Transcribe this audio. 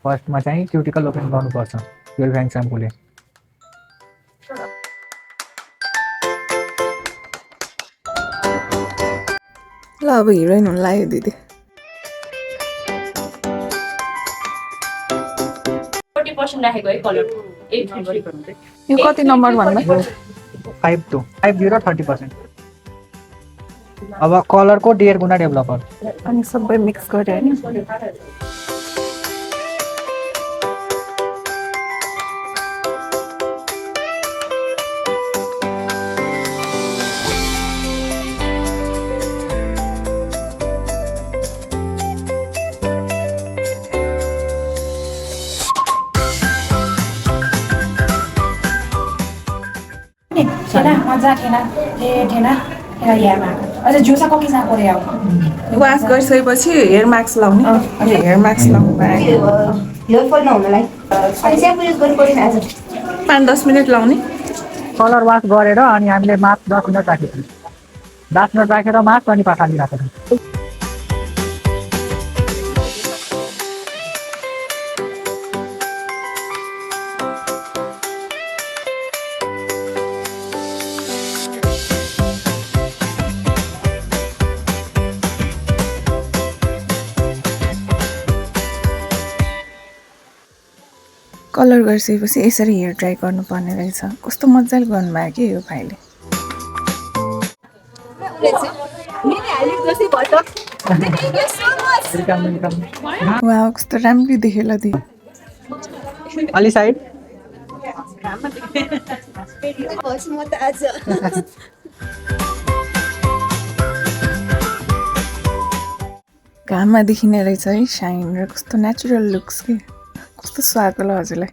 फर्स्टमा चाहिँ cuticle open गर्नुपर्छ प्युरिफाइङ स्याम्पूले। ल अब हिरोइन हुन लाग्यो दिदी। 40% राखेको है कलर 8 यो कति नम्बर भन्दा 52 50 30%। अब कलरको 1.5 गुणा डेभलपर अनि सबै मिक्स गरे हैन। ठेना मजा ठेना ठेना यहाँ अझ जुसा कति जाको रे आउ वास गरिसकेपछि हेयर मास्क लाउने। अनि हेयर मास्क लाउनु भयो हेयर फल नहुनलाई अनि स्याम्पू युज गर्नु पर्दैन आज 5-10 मिनेट लाउने। कलर वास गरेर अनि हामीले मास्क 10 मिनट राखेको 10 मिनट राखेर मास्क अनि पखाली राखेको। कलर गरिसकेपछि यसरी हेयर ड्राई गर्नुपर्ने रहेछ। कस्तो मजाले गर्नुभयो कि यो भाइले। वाउ कस्तो राम्रो देख्यो ल दी। अलि साइड घाममा देखिने रहेछ है साइन र कस्तो नेचुरल लुक्स के। कस्तो सुहाएको ल हजुरलाई।